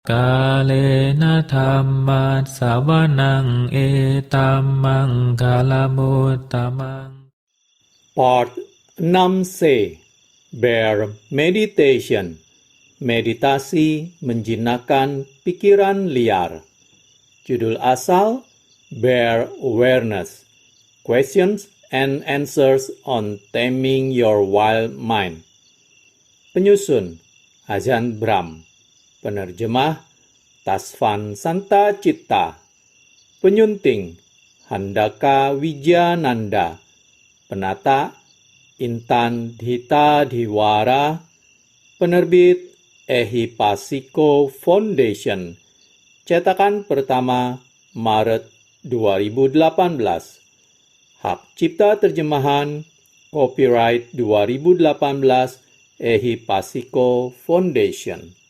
Kalena dhammat savanang etammang kalamuttamang. Part 6C, Bear Meditation, meditasi menjinakkan pikiran liar. Judul asal, Bear Awareness, Questions and Answers on Taming Your Wild Mind. Penyusun, Ajahn Brahm. Penerjemah, Tasvan Santa Citta. Penyunting, Handaka Wijananda. Penata, Intan Dhita Diwara. Penerbit, Ehipasiko Foundation. Cetakan pertama, Maret 2018. Hak cipta terjemahan, copyright 2018, Ehipasiko Foundation.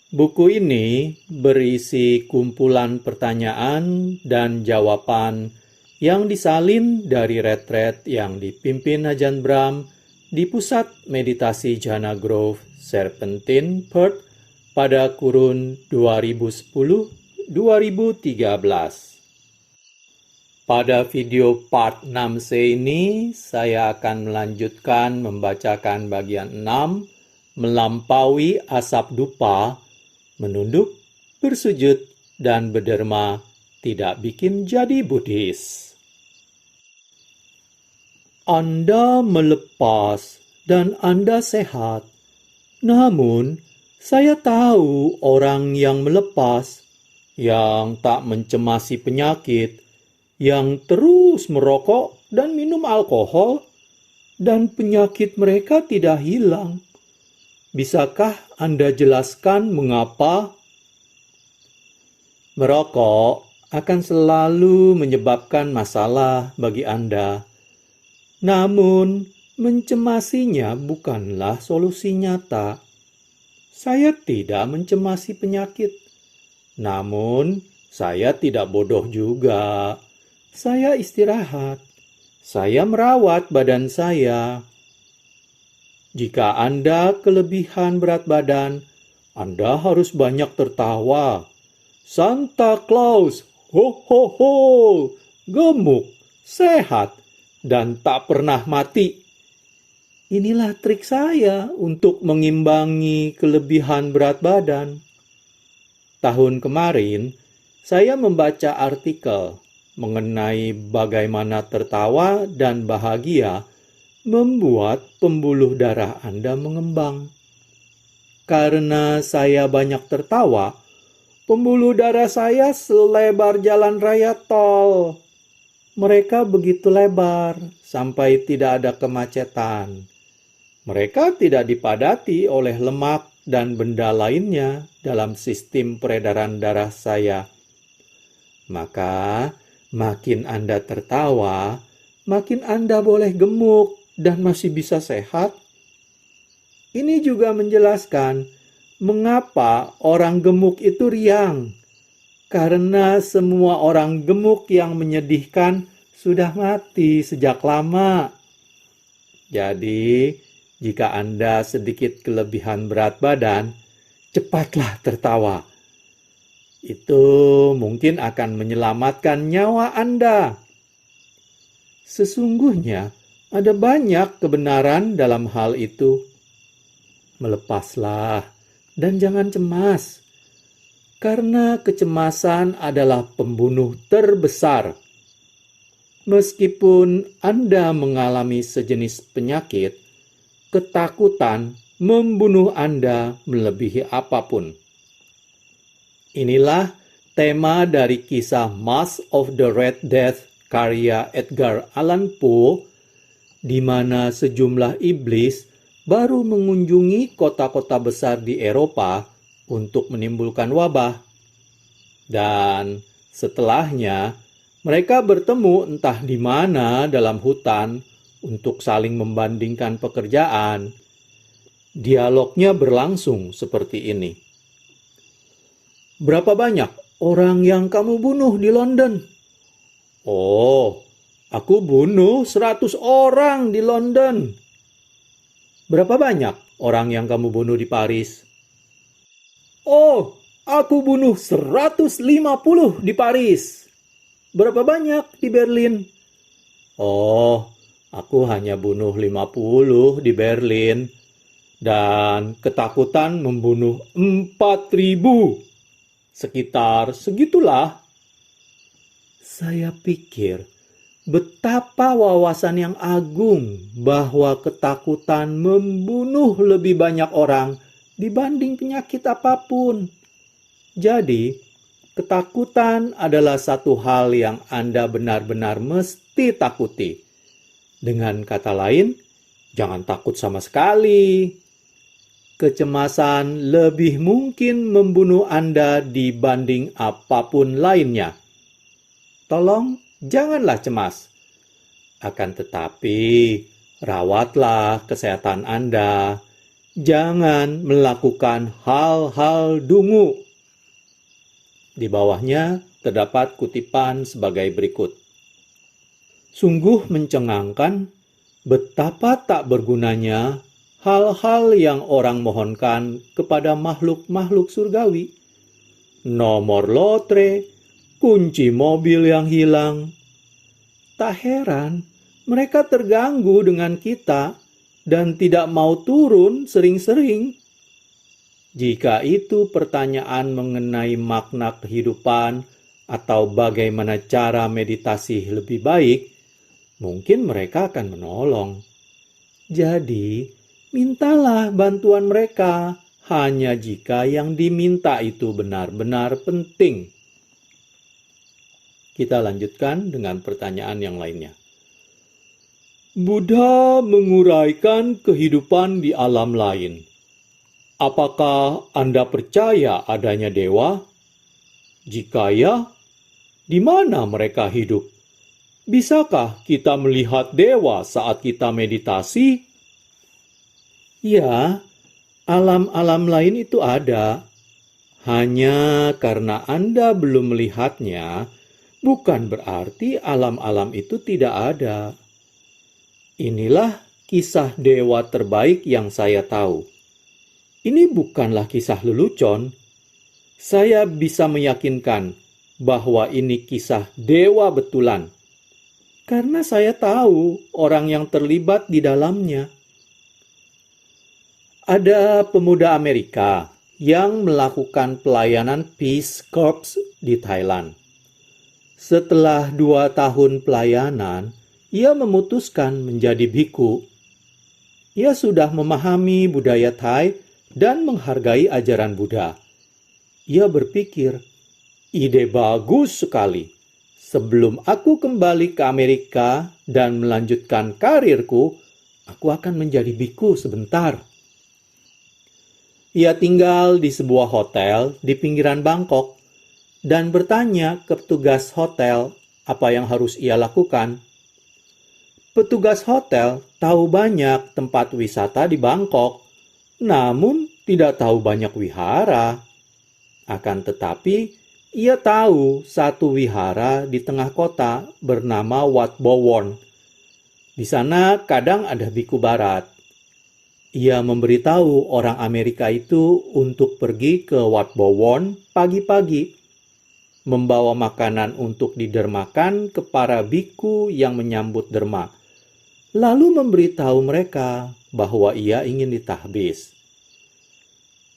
Buku ini berisi kumpulan pertanyaan dan jawaban yang disalin dari retret yang dipimpin Ajahn Brahm di Pusat Meditasi Jhana Grove, Serpentine, Perth pada kurun 2010-2013. Pada video part 6C ini, saya akan melanjutkan membacakan bagian 6, melampaui asap dupa, menunduk, bersujud, dan berderma tidak bikin jadi Buddhis. Anda melepas dan Anda sehat. Namun, saya tahu orang yang melepas, yang tak mencemasi penyakit, yang terus merokok dan minum alkohol, dan penyakit mereka tidak hilang. Bisakah Anda jelaskan mengapa? Merokok akan selalu menyebabkan masalah bagi Anda. Namun, mencemasinya bukanlah solusi nyata. Saya tidak mencemasi penyakit. Namun, saya tidak bodoh juga. Saya istirahat. Saya merawat badan saya. Jika Anda kelebihan berat badan, Anda harus banyak tertawa. Santa Claus, ho ho ho, gemuk, sehat, dan tak pernah mati. Inilah trik saya untuk mengimbangi kelebihan berat badan. Tahun kemarin, saya membaca artikel mengenai bagaimana tertawa dan bahagia membuat pembuluh darah Anda mengembang. Karena saya banyak tertawa, pembuluh darah saya selebar jalan raya tol. Mereka begitu lebar sampai tidak ada kemacetan. Mereka tidak dipadati oleh lemak dan benda lainnya dalam sistem peredaran darah saya. Maka, makin Anda tertawa, makin Anda boleh gemuk dan masih bisa sehat. Ini juga menjelaskan mengapa orang gemuk itu riang. Karena semua orang gemuk yang menyedihkan sudah mati sejak lama. Jadi, jika Anda sedikit kelebihan berat badan, cepatlah tertawa. Itu mungkin akan menyelamatkan nyawa Anda. Sesungguhnya, ada banyak kebenaran dalam hal itu. Melepaslah dan jangan cemas, karena kecemasan adalah pembunuh terbesar. Meskipun Anda mengalami sejenis penyakit, ketakutan membunuh Anda melebihi apapun. Inilah tema dari kisah Mask of the Red Death karya Edgar Allan Poe, di mana sejumlah iblis baru mengunjungi kota-kota besar di Eropa untuk menimbulkan wabah. Dan setelahnya, mereka bertemu entah di mana dalam hutan untuk saling membandingkan pekerjaan. Dialognya berlangsung seperti ini. Berapa banyak orang yang kamu bunuh di London? Oh, aku bunuh 100 orang di London. Berapa banyak orang yang kamu bunuh di Paris? Oh, aku bunuh 150 di Paris. Berapa banyak di Berlin? Oh, aku hanya bunuh 50 di Berlin. Dan ketakutan membunuh 4.000. Sekitar segitulah. Saya pikir betapa wawasan yang agung bahwa ketakutan membunuh lebih banyak orang dibanding penyakit apapun. Jadi, ketakutan adalah satu hal yang Anda benar-benar mesti takuti. Dengan kata lain, jangan takut sama sekali. Kecemasan lebih mungkin membunuh Anda dibanding apapun lainnya. Tolong janganlah cemas. Akan tetapi, rawatlah kesehatan Anda. Jangan melakukan hal-hal dungu. Di bawahnya terdapat kutipan sebagai berikut. Sungguh mencengangkan betapa tak bergunanya hal-hal yang orang mohonkan kepada makhluk-makhluk surgawi. Nomor lotre, kunci mobil yang hilang. Tak heran mereka terganggu dengan kita dan tidak mau turun sering-sering. Jika itu pertanyaan mengenai makna kehidupan atau bagaimana cara meditasi lebih baik, mungkin mereka akan menolong. Jadi, mintalah bantuan mereka hanya jika yang diminta itu benar-benar penting. Kita lanjutkan dengan pertanyaan yang lainnya. Buddha menguraikan kehidupan di alam lain. Apakah Anda percaya adanya dewa? Jika ya, di mana mereka hidup? Bisakah kita melihat dewa saat kita meditasi? Ya, alam-alam lain itu ada. Hanya karena Anda belum melihatnya, bukan berarti alam-alam itu tidak ada. Inilah kisah dewa terbaik yang saya tahu. Ini bukanlah kisah lelucon. Saya bisa meyakinkan bahwa ini kisah dewa betulan. Karena saya tahu orang yang terlibat di dalamnya. Ada pemuda Amerika yang melakukan pelayanan Peace Corps di Thailand. Setelah 2 tahun pelayanan, ia memutuskan menjadi biku. Ia sudah memahami budaya Thai dan menghargai ajaran Buddha. Ia berpikir, ide bagus sekali. Sebelum aku kembali ke Amerika dan melanjutkan karirku, aku akan menjadi biku sebentar. Ia tinggal di sebuah hotel di pinggiran Bangkok dan bertanya ke petugas hotel apa yang harus ia lakukan. Petugas hotel tahu banyak tempat wisata di Bangkok, namun tidak tahu banyak wihara. Akan tetapi, ia tahu satu wihara di tengah kota bernama Wat Bowon. Di sana kadang ada biku barat. Ia memberitahu orang Amerika itu untuk pergi ke Wat Bowon pagi-pagi, membawa makanan untuk didermakan ke para biku yang menyambut derma, lalu memberitahu mereka bahwa ia ingin ditahbis.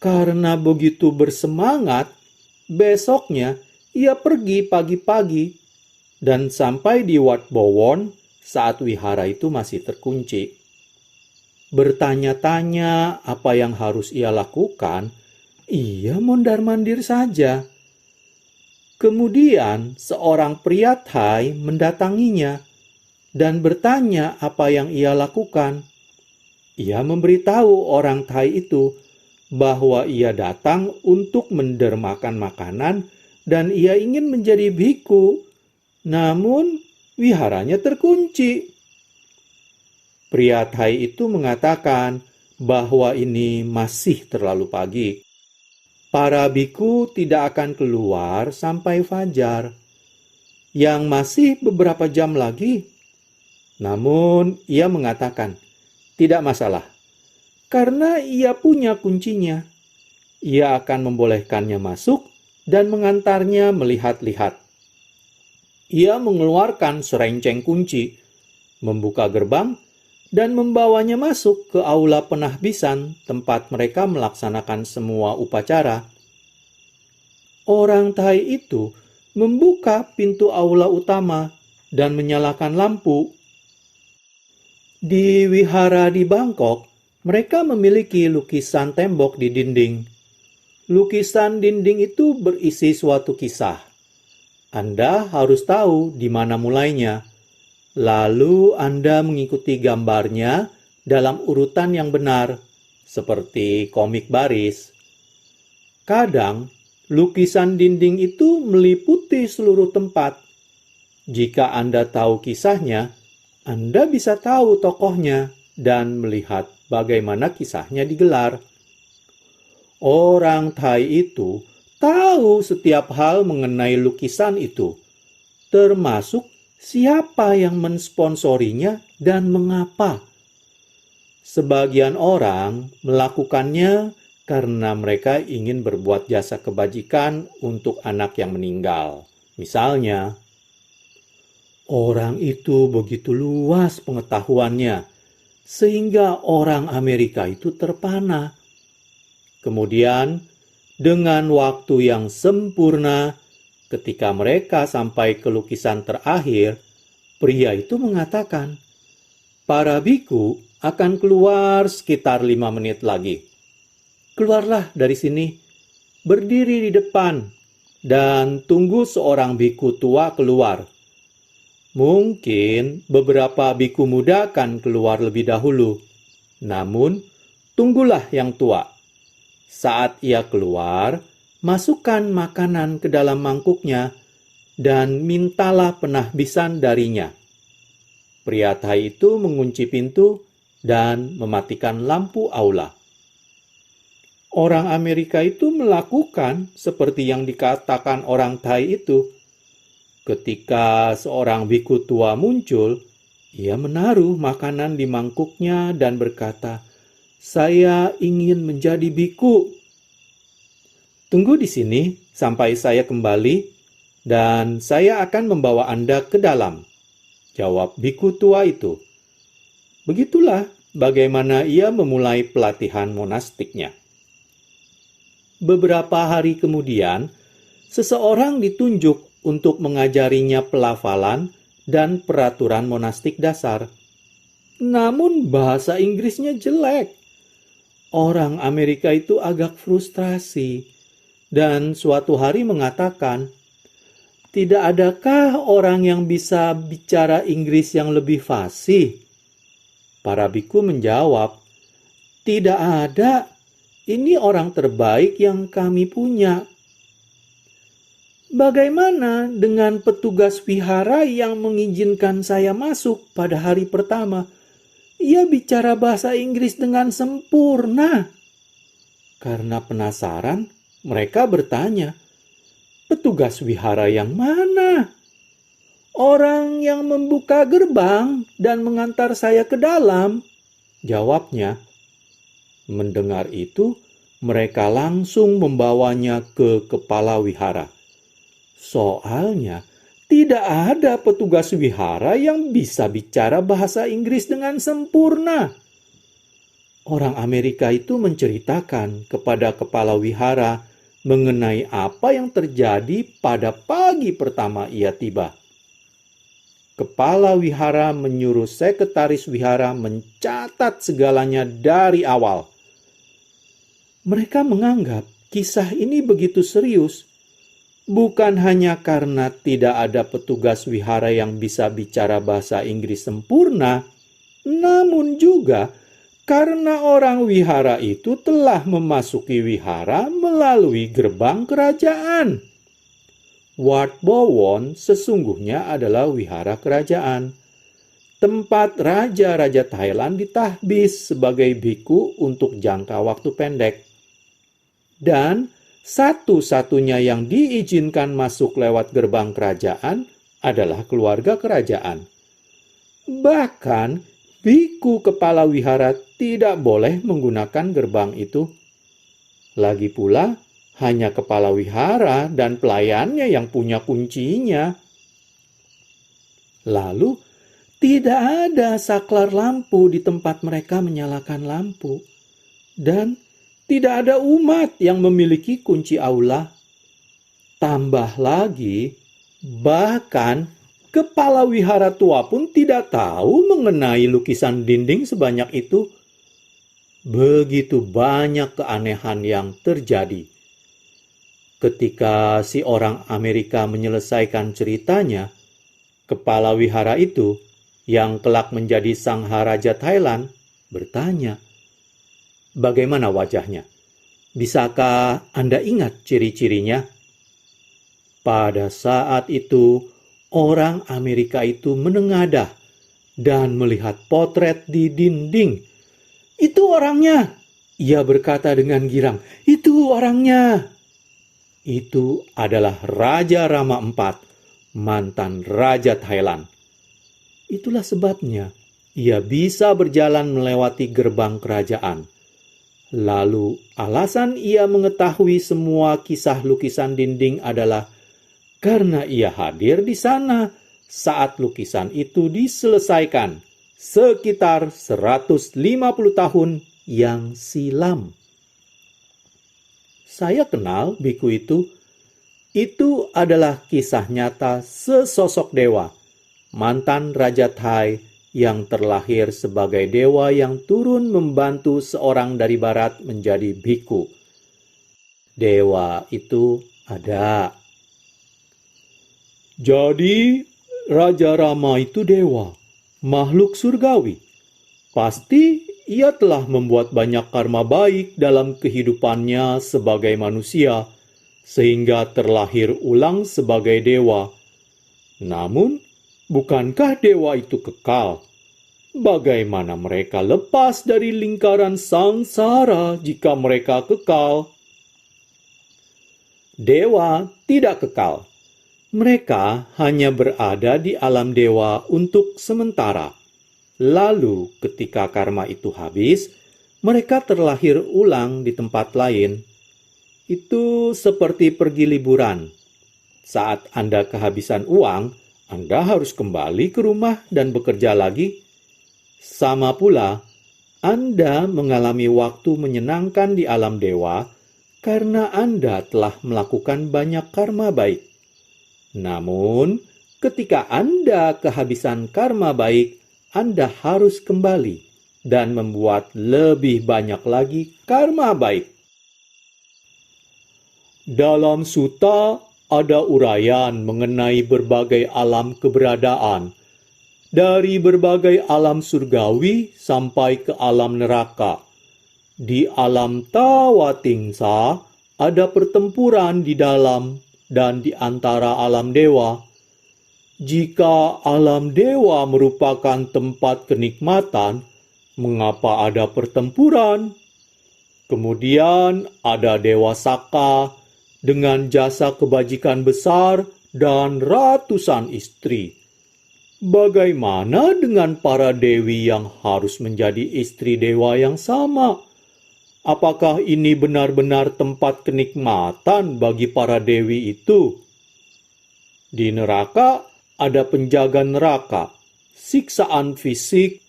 Karena begitu bersemangat, besoknya ia pergi pagi-pagi dan sampai di Wat Bowon saat wihara itu masih terkunci. Bertanya-tanya apa yang harus ia lakukan, ia mondar-mandir saja. Kemudian seorang pria Thai mendatanginya dan bertanya apa yang ia lakukan. Ia memberitahu orang Thai itu bahwa ia datang untuk mendermakan makanan dan ia ingin menjadi biku. Namun wiharanya terkunci. Pria Thai itu mengatakan bahwa ini masih terlalu pagi. Para biku tidak akan keluar sampai fajar, yang masih beberapa jam lagi. Namun ia mengatakan, tidak masalah, karena ia punya kuncinya. ia akan membolehkannya masuk dan mengantarnya melihat-lihat. Ia mengeluarkan serenceng kunci, membuka gerbang, dan membawanya masuk ke aula penahbisan tempat mereka melaksanakan semua upacara. Orang Thai itu membuka pintu aula utama dan menyalakan lampu. Di wihara di Bangkok, mereka memiliki lukisan tembok di dinding. Lukisan dinding itu berisi suatu kisah. Anda harus tahu di mana mulainya. Lalu Anda mengikuti gambarnya dalam urutan yang benar, seperti komik baris. Kadang, lukisan dinding itu meliputi seluruh tempat. Jika Anda tahu kisahnya, Anda bisa tahu tokohnya dan melihat bagaimana kisahnya digelar. Orang Thai itu tahu setiap hal mengenai lukisan itu, termasuk siapa yang mensponsorinya dan mengapa. Sebagian orang melakukannya karena mereka ingin berbuat jasa kebajikan untuk anak yang meninggal. Misalnya, orang itu begitu luas pengetahuannya, sehingga orang Amerika itu terpana. Kemudian, dengan waktu yang sempurna, ketika mereka sampai ke lukisan terakhir, pria itu mengatakan, "Para biku akan keluar sekitar 5 menit lagi. Keluarlah dari sini, berdiri di depan, dan tunggu seorang biku tua keluar. Mungkin beberapa biku muda akan keluar lebih dahulu, namun tunggulah yang tua. Saat ia keluar, masukkan makanan ke dalam mangkuknya dan mintalah penahbisan darinya." Pria Thai itu mengunci pintu dan mematikan lampu aula. Orang Amerika itu melakukan seperti yang dikatakan orang Thai itu. Ketika seorang biku tua muncul, ia menaruh makanan di mangkuknya dan berkata, "Saya ingin menjadi biku. Tunggu di sini sampai saya kembali, dan saya akan membawa Anda ke dalam," jawab biku tua itu. Begitulah bagaimana ia memulai pelatihan monastiknya. Beberapa hari kemudian, seseorang ditunjuk untuk mengajarinya pelafalan dan peraturan monastik dasar. Namun bahasa Inggrisnya jelek. Orang Amerika itu agak frustrasi dan suatu hari mengatakan, "Tidak adakah orang yang bisa bicara Inggris yang lebih fasih?" Para biku menjawab, "Tidak ada. Ini orang terbaik yang kami punya." "Bagaimana dengan petugas wihara yang mengizinkan saya masuk pada hari pertama? Ia bicara bahasa Inggris dengan sempurna." Karena penasaran, mereka bertanya, "Petugas wihara yang mana?" "Orang yang membuka gerbang dan mengantar saya ke dalam," jawabnya. Mendengar itu, mereka langsung membawanya ke kepala wihara. Soalnya, tidak ada petugas wihara yang bisa bicara bahasa Inggris dengan sempurna. Orang Amerika itu menceritakan kepada kepala wihara mengenai apa yang terjadi pada pagi pertama ia tiba. Kepala wihara menyuruh sekretaris wihara mencatat segalanya dari awal. Mereka menganggap kisah ini begitu serius, bukan hanya karena tidak ada petugas wihara yang bisa bicara bahasa Inggris sempurna, namun juga karena orang wihara itu telah memasuki wihara melalui gerbang kerajaan. Wat Bowon sesungguhnya adalah wihara kerajaan, tempat raja-raja Thailand ditahbis sebagai biku untuk jangka waktu pendek. Dan satu-satunya yang diizinkan masuk lewat gerbang kerajaan adalah keluarga kerajaan. Bahkan, biku kepala wihara tidak boleh menggunakan gerbang itu. Lagi pula, hanya kepala wihara dan pelayannya yang punya kuncinya. Lalu, tidak ada saklar lampu di tempat mereka menyalakan lampu. Dan tidak ada umat yang memiliki kunci aula. Tambah lagi, bahkan kepala wihara tua pun tidak tahu mengenai lukisan dinding sebanyak itu. Begitu banyak keanehan yang terjadi. Ketika si orang Amerika menyelesaikan ceritanya, kepala wihara itu, yang kelak menjadi sang Raja Thailand, bertanya, "Bagaimana wajahnya? Bisakah Anda ingat ciri-cirinya?" Pada saat itu, orang Amerika itu menengadah dan melihat potret di dinding. "Itu orangnya!" ia berkata dengan girang. "Itu orangnya!" Itu adalah Raja Rama IV, mantan Raja Thailand. Itulah sebabnya ia bisa berjalan melewati gerbang kerajaan. Lalu alasan ia mengetahui semua kisah lukisan dinding adalah karena ia hadir di sana saat lukisan itu diselesaikan sekitar 150 tahun yang silam. Saya kenal biku itu. Itu adalah kisah nyata sesosok dewa, mantan Raja Thai yang terlahir sebagai dewa yang turun membantu seorang dari barat menjadi biku. Dewa itu ada. Jadi, Raja Rama itu dewa, makhluk surgawi. Pasti ia telah membuat banyak karma baik dalam kehidupannya sebagai manusia, sehingga terlahir ulang sebagai dewa. Namun, bukankah dewa itu kekal? Bagaimana mereka lepas dari lingkaran sangsara jika mereka kekal? Dewa tidak kekal. Mereka hanya berada di alam dewa untuk sementara. Lalu, ketika karma itu habis, mereka terlahir ulang di tempat lain. Itu seperti pergi liburan. Saat Anda kehabisan uang, Anda harus kembali ke rumah dan bekerja lagi. Sama pula, Anda mengalami waktu menyenangkan di alam dewa karena Anda telah melakukan banyak karma baik. Namun, ketika Anda kehabisan karma baik, Anda harus kembali dan membuat lebih banyak lagi karma baik. Dalam sutta ada uraian mengenai berbagai alam keberadaan, dari berbagai alam surgawi sampai ke alam neraka. Di alam Tawatingsa ada pertempuran di dalam dan di antara alam dewa. Jika alam dewa merupakan tempat kenikmatan, mengapa ada pertempuran? Kemudian ada Dewa Saka dengan jasa kebajikan besar dan ratusan istri. Bagaimana dengan para dewi yang harus menjadi istri dewa yang sama? Apakah ini benar-benar tempat kenikmatan bagi para dewi itu? Di neraka ada penjaga neraka, siksaan fisik,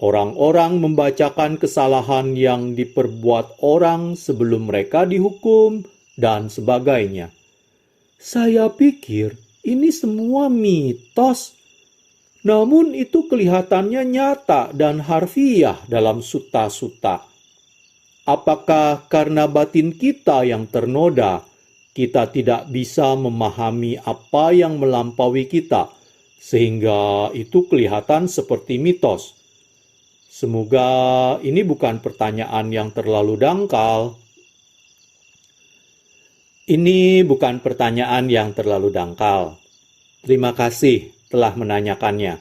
orang-orang membacakan kesalahan yang diperbuat orang sebelum mereka dihukum, dan sebagainya. Saya pikir ini semua mitos. Namun itu kelihatannya nyata dan harfiah dalam sutta-sutta. Apakah karena batin kita yang ternoda, kita tidak bisa memahami apa yang melampaui kita, sehingga itu kelihatan seperti mitos? Semoga ini bukan pertanyaan yang terlalu dangkal. Ini bukan pertanyaan yang terlalu dangkal. Terima kasih telah menanyakannya.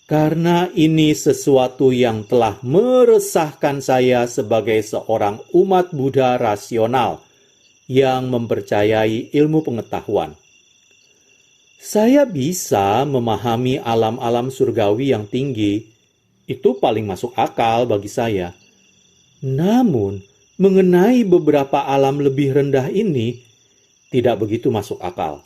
Karena ini sesuatu yang telah meresahkan saya sebagai seorang umat Buddha rasional yang mempercayai ilmu pengetahuan. Saya bisa memahami alam-alam surgawi yang tinggi. Itu paling masuk akal bagi saya. Namun, mengenai beberapa alam lebih rendah ini tidak begitu masuk akal.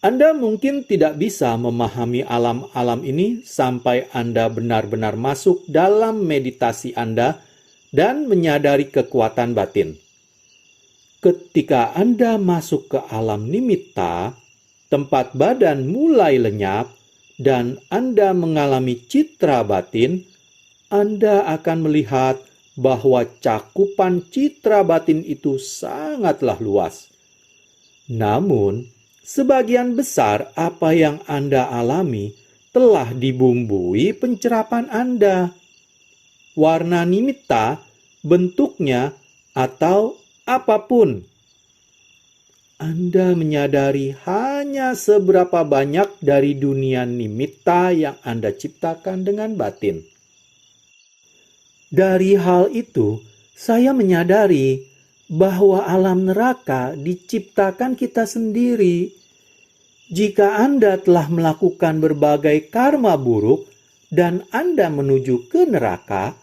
Anda mungkin tidak bisa memahami alam-alam ini sampai Anda benar-benar masuk dalam meditasi Anda dan menyadari kekuatan batin. Ketika Anda masuk ke alam nimitta, tempat badan mulai lenyap, dan Anda mengalami citra batin, Anda akan melihat bahwa cakupan citra batin itu sangatlah luas. Namun, sebagian besar apa yang Anda alami telah dibumbui pencerapan Anda. Warna nimitta, bentuknya, atau apapun. Anda menyadari hanya seberapa banyak dari dunia nimitta yang Anda ciptakan dengan batin. Dari hal itu, saya menyadari bahwa alam neraka diciptakan kita sendiri. Jika Anda telah melakukan berbagai karma buruk dan Anda menuju ke neraka,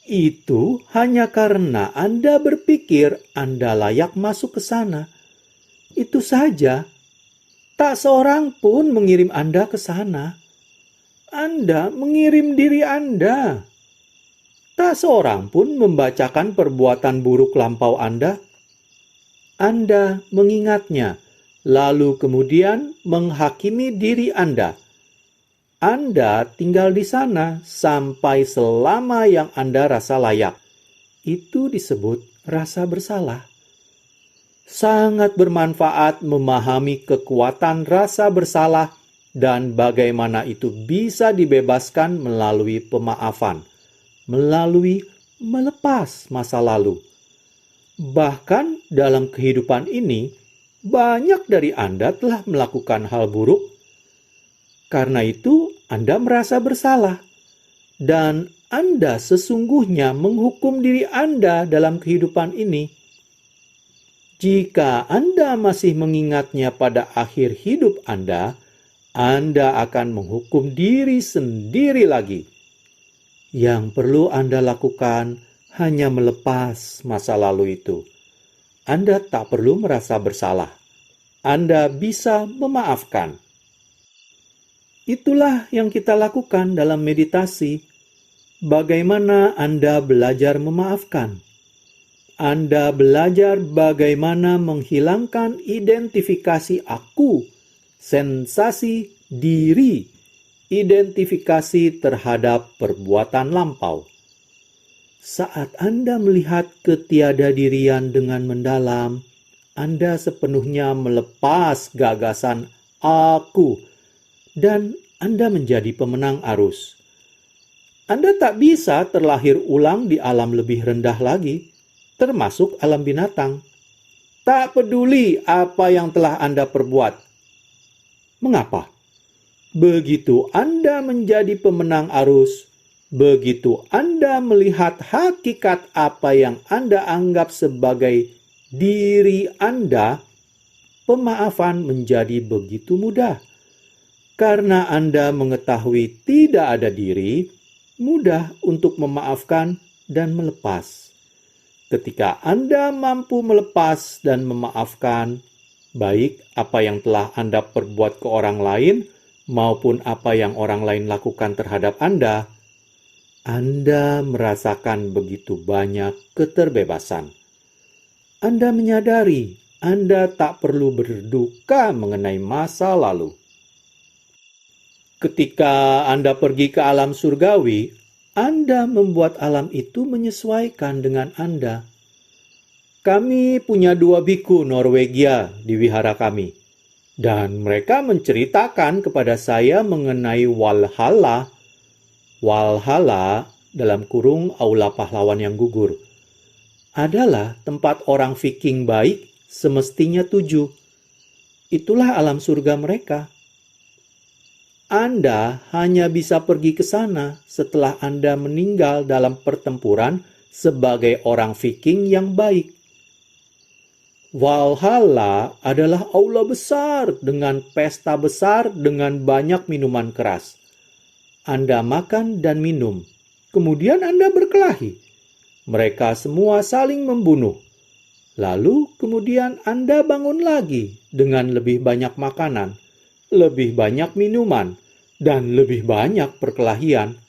itu hanya karena Anda berpikir Anda layak masuk ke sana. Itu saja. Tak seorang pun mengirim Anda ke sana. Anda mengirim diri Anda. Tak seorang pun membacakan perbuatan buruk lampau Anda. Anda mengingatnya, lalu kemudian menghakimi diri Anda. Anda tinggal di sana sampai selama yang Anda rasa layak. Itu disebut rasa bersalah. Sangat bermanfaat memahami kekuatan rasa bersalah dan bagaimana itu bisa dibebaskan melalui pemaafan, melalui melepas masa lalu. Bahkan dalam kehidupan ini, banyak dari Anda telah melakukan hal buruk. Karena itu, Anda merasa bersalah. Dan Anda sesungguhnya menghukum diri Anda dalam kehidupan ini. Jika Anda masih mengingatnya pada akhir hidup Anda akan menghukum diri sendiri lagi. Yang perlu Anda lakukan hanya melepas masa lalu itu. Anda tak perlu merasa bersalah. Anda bisa memaafkan. Itulah yang kita lakukan dalam meditasi. Bagaimana Anda belajar memaafkan? Anda belajar bagaimana menghilangkan identifikasi aku, sensasi diri, identifikasi terhadap perbuatan lampau. Saat Anda melihat ketiadadirian dengan mendalam, Anda sepenuhnya melepas gagasan aku, dan Anda menjadi pemenang arus. Anda tak bisa terlahir ulang di alam lebih rendah lagi, termasuk alam binatang. Tak peduli apa yang telah Anda perbuat. Mengapa? Begitu Anda menjadi pemenang arus, begitu Anda melihat hakikat apa yang Anda anggap sebagai diri Anda, pemaafan menjadi begitu mudah. Karena Anda mengetahui tidak ada diri, mudah untuk memaafkan dan melepas. Ketika Anda mampu melepas dan memaafkan, baik apa yang telah Anda perbuat ke orang lain maupun apa yang orang lain lakukan terhadap Anda merasakan begitu banyak keterbebasan. Anda menyadari Anda tak perlu berduka mengenai masa lalu. Ketika Anda pergi ke alam surgawi, Anda membuat alam itu menyesuaikan dengan Anda. Kami punya 2 biku Norwegia di wihara kami. Dan mereka menceritakan kepada saya mengenai Walhalla. Walhalla, dalam kurung aula pahlawan yang gugur, adalah tempat orang Viking baik semestinya tuju. Itulah alam surga mereka. Anda hanya bisa pergi ke sana setelah Anda meninggal dalam pertempuran sebagai orang Viking yang baik. Valhalla adalah aula besar dengan pesta besar dengan banyak minuman keras. Anda makan dan minum, kemudian Anda berkelahi. mereka semua saling membunuh. Lalu kemudian Anda bangun lagi dengan lebih banyak makanan, lebih banyak minuman, dan lebih banyak perkelahian.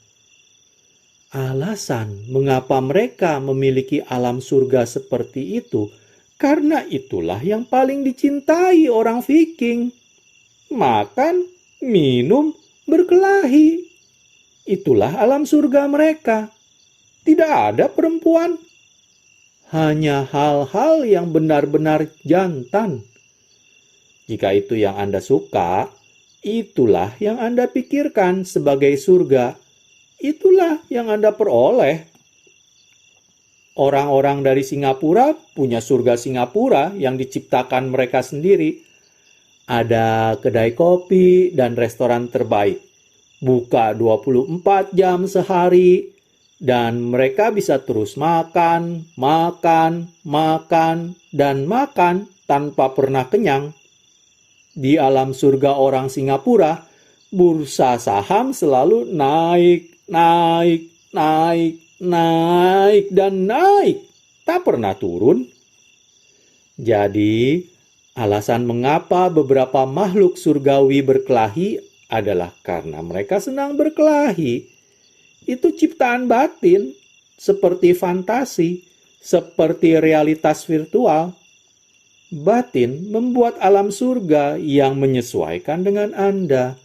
Alasan mengapa mereka memiliki alam surga seperti itu, karena itulah yang paling dicintai orang Viking. Makan, minum, berkelahi. Itulah alam surga mereka. Tidak ada perempuan. Hanya hal-hal yang benar-benar jantan. Jika itu yang Anda suka, itulah yang Anda pikirkan sebagai surga. Itulah yang Anda peroleh. Orang-orang dari Singapura punya surga Singapura yang diciptakan mereka sendiri. Ada kedai kopi dan restoran terbaik. Buka 24 jam sehari. Dan mereka bisa terus makan, dan makan tanpa pernah kenyang. Di alam surga orang Singapura, bursa saham selalu naik, dan naik. Tak pernah turun. Jadi, alasan mengapa beberapa makhluk surgawi berkelahi adalah karena mereka senang berkelahi. Itu ciptaan batin, seperti fantasi, seperti realitas virtual. Batin membuat alam surga yang menyesuaikan dengan Anda.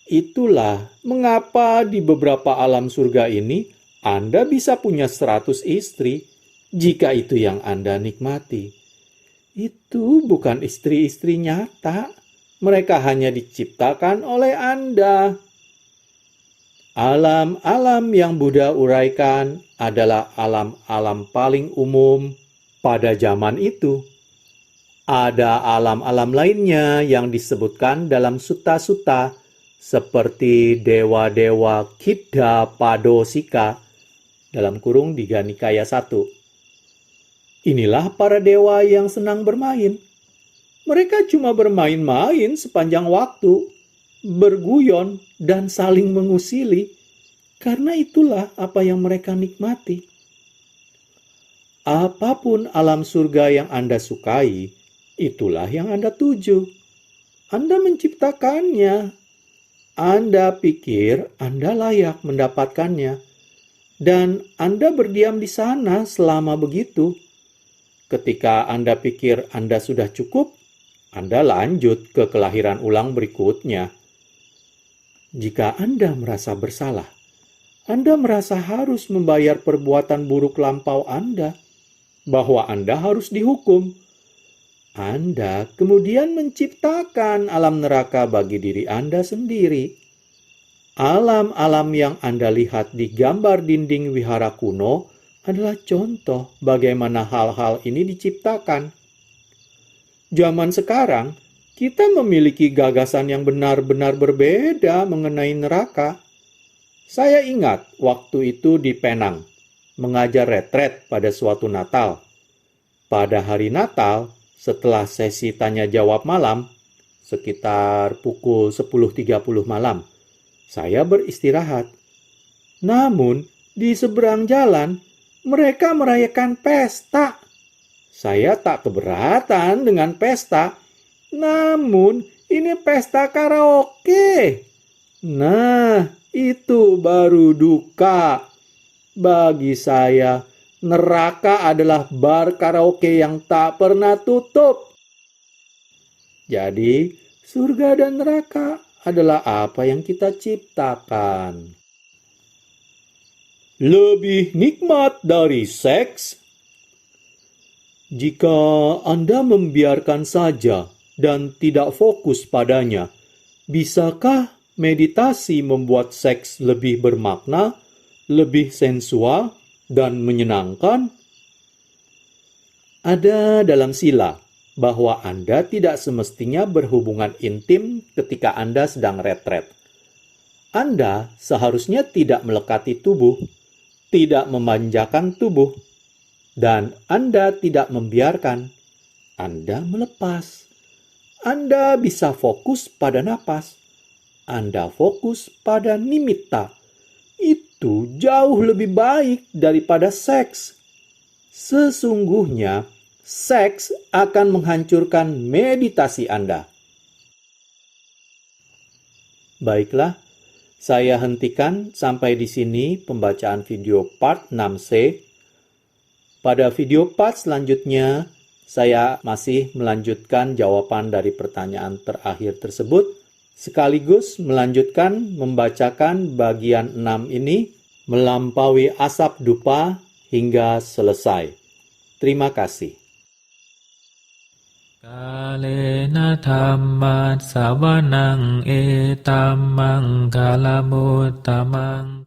Itulah mengapa di beberapa alam surga ini Anda bisa punya 100 istri, jika itu yang Anda nikmati. Itu bukan istri-istri nyata. Mereka hanya diciptakan oleh Anda. Alam-alam yang Buddha uraikan adalah alam-alam paling umum pada zaman itu. Ada alam-alam lainnya yang disebutkan dalam sutta-sutta, seperti dewa-dewa Kiddha Padosika, dalam kurung Digha Nikaya 1. Inilah para dewa yang senang bermain. Mereka cuma bermain-main sepanjang waktu, berguyon, dan saling mengusili, karena itulah apa yang mereka nikmati. Apapun alam surga yang Anda sukai, itulah yang Anda tuju. Anda menciptakannya. Anda pikir Anda layak mendapatkannya, dan Anda berdiam di sana selama begitu. Ketika Anda pikir Anda sudah cukup, Anda lanjut ke kelahiran ulang berikutnya. Jika Anda merasa bersalah, Anda merasa harus membayar perbuatan buruk lampau Anda, bahwa Anda harus dihukum. Anda kemudian menciptakan alam neraka bagi diri Anda sendiri. Alam-alam yang Anda lihat di gambar dinding wihara kuno adalah contoh bagaimana hal-hal ini diciptakan. Zaman sekarang, kita memiliki gagasan yang benar-benar berbeda mengenai neraka. Saya ingat waktu itu di Penang, mengajar retret pada suatu Natal. Pada hari Natal, setelah sesi tanya-jawab malam, sekitar pukul 10.30 malam, saya beristirahat. Namun, di seberang jalan, mereka merayakan pesta. Saya tak keberatan dengan pesta. Namun, ini pesta karaoke. Nah, itu baru duka. Bagi saya, neraka adalah bar karaoke yang tak pernah tutup. Jadi, surga dan neraka adalah apa yang kita ciptakan. Lebih nikmat dari seks? Jika Anda membiarkan saja dan tidak fokus padanya, bisakah meditasi membuat seks lebih bermakna, lebih sensual, dan menyenangkan? Ada dalam sila bahwa Anda tidak semestinya berhubungan intim ketika Anda sedang retret. Anda seharusnya tidak melekati tubuh, tidak memanjakan tubuh, dan Anda tidak membiarkan. Anda melepas. Anda bisa fokus pada napas. Anda fokus pada nimitta. Itu itu jauh lebih baik daripada seks. Sesungguhnya, seks akan menghancurkan meditasi Anda. Baiklah, saya hentikan sampai di sini pembacaan video part 6C. Pada video part selanjutnya, saya masih melanjutkan jawaban dari pertanyaan terakhir tersebut, sekaligus melanjutkan membacakan bagian 6 ini melampaui asap dupa hingga selesai. Terima kasih. Kalena dhammat savanang etammang kalamuttamaং